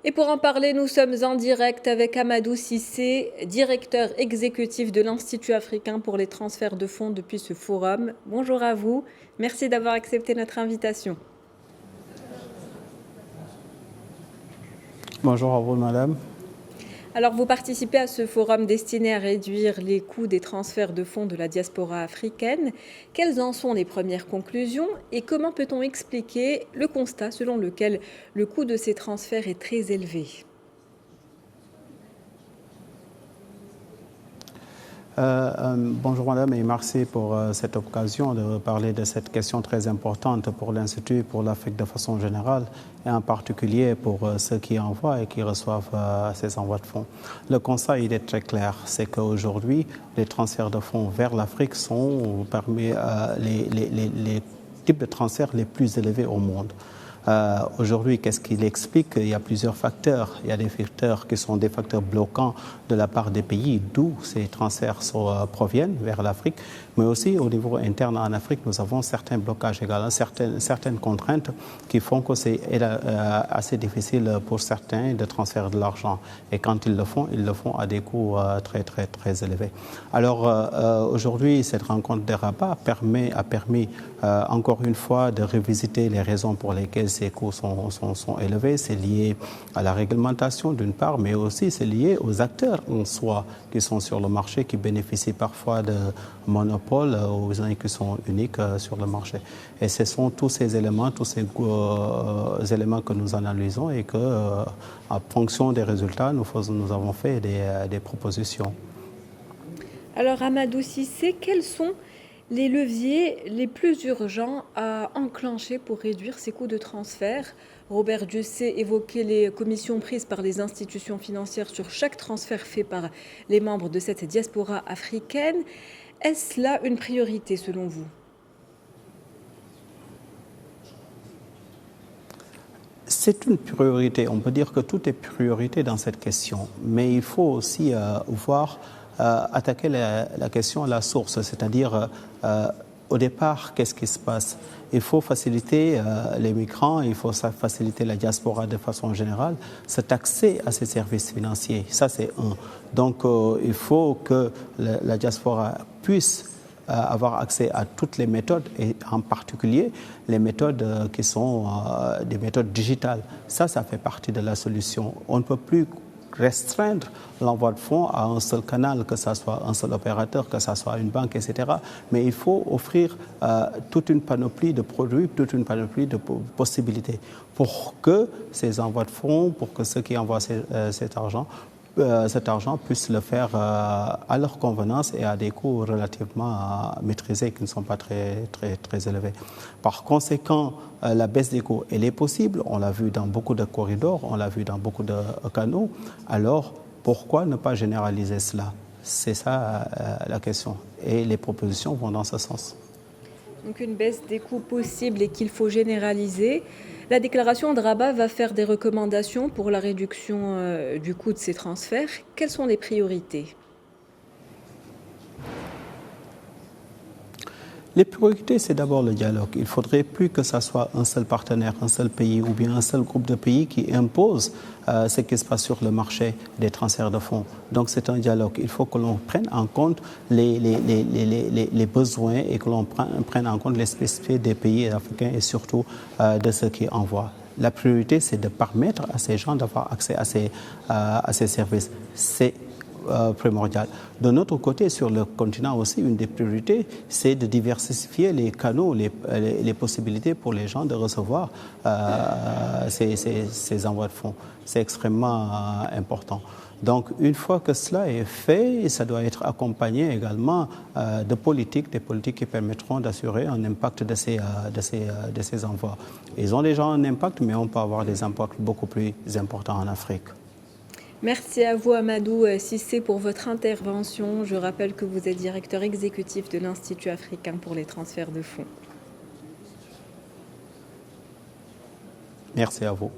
Et pour en parler, nous sommes en direct avec Amadou Cissé, directeur exécutif de l'Institut africain pour les transferts de fonds depuis ce forum. Bonjour à vous, merci d'avoir accepté notre invitation. Bonjour à vous, madame. Alors, vous participez à ce forum destiné à réduire les coûts des transferts de fonds de la diaspora africaine. Quelles en sont les premières conclusions et comment peut-on expliquer le constat selon lequel le coût de ces transferts est très élevé ? Bonjour madame et merci pour cette occasion de parler de cette question très importante pour l'Institut, pour l'Afrique de façon générale et en particulier pour ceux qui envoient et qui reçoivent ces envois de fonds. Le constat il est très clair, c'est qu'aujourd'hui les transferts de fonds vers l'Afrique sont parmi les types de transferts les plus élevés au monde. Aujourd'hui, qu'est-ce qu'il explique? Il y a plusieurs facteurs. Il y a des facteurs qui sont des facteurs bloquants de la part des pays d'où ces transferts proviennent vers l'Afrique, mais aussi au niveau interne en Afrique, nous avons certains blocages également, certaines contraintes qui font que c'est assez difficile pour certains de transférer de l'argent. Et quand ils le font à des coûts très élevés. Alors aujourd'hui, cette rencontre de Rabat a permis encore une fois de revisiter les raisons pour lesquelles ces coûts sont élevés. C'est lié à la réglementation d'une part, mais aussi c'est lié aux acteurs en soi qui sont sur le marché, qui bénéficient parfois de monopoles ou qui sont uniques sur le marché. Et ce sont tous ces éléments que nous analysons et que, en fonction des résultats, nous avons fait des propositions. Alors Amadou Cissé, quels sont les leviers les plus urgents à enclencher pour réduire ces coûts de transfert? Robert Dieussé évoquait les commissions prises par les institutions financières sur chaque transfert fait par les membres de cette diaspora africaine. Est-ce là une priorité selon vous? C'est une priorité. On peut dire que tout est priorité dans cette question. Mais il faut aussi attaquer la question à la source, c'est-à-dire au départ, qu'est-ce qui se passe? Il faut faciliter les migrants, il faut faciliter la diaspora de façon générale, cet accès à ces services financiers. Ça, c'est un. Donc, il faut que la diaspora puisse avoir accès à toutes les méthodes et en particulier les méthodes qui sont des méthodes digitales. Ça fait partie de la solution. On ne peut plus restreindre l'envoi de fonds à un seul canal, que ce soit un seul opérateur, que ce soit une banque, etc. Mais il faut offrir toute une panoplie de produits, toute une panoplie de possibilités pour que ces envois de fonds, pour que ceux qui envoient cet argent puissent le faire à leur convenance et à des coûts relativement maîtrisés qui ne sont pas très élevés. Par conséquent, la baisse des coûts, elle est possible. On l'a vu dans beaucoup de corridors, on l'a vu dans beaucoup de canaux. Alors, pourquoi ne pas généraliser cela? C'est ça la question. Et les propositions vont dans ce sens. Donc une baisse des coûts possible et qu'il faut généraliser. La déclaration de Rabat va faire des recommandations pour la réduction du coût de ces transferts. Quelles sont les priorités? Les priorités, c'est d'abord le dialogue. Il ne faudrait plus que ce soit un seul partenaire, un seul pays ou bien un seul groupe de pays qui impose ce qui se passe sur le marché des transferts de fonds. Donc c'est un dialogue. Il faut que l'on prenne en compte les besoins et que l'on prenne en compte les spécificités des pays africains et surtout de ceux qui envoient. La priorité, c'est de permettre à ces gens d'avoir accès à ces services. C'est primordial. De notre côté, sur le continent aussi, une des priorités, c'est de diversifier les canaux, les possibilités pour les gens de recevoir ces envois de fonds. C'est extrêmement important. Donc, une fois que cela est fait, ça doit être accompagné également des politiques qui permettront d'assurer un impact de ces envois. Ils ont déjà un impact, mais on peut avoir des impacts beaucoup plus importants en Afrique. Merci à vous, Amadou Cissé, pour votre intervention. Je rappelle que vous êtes directeur exécutif de l'Institut africain pour les transferts de fonds. Merci à vous.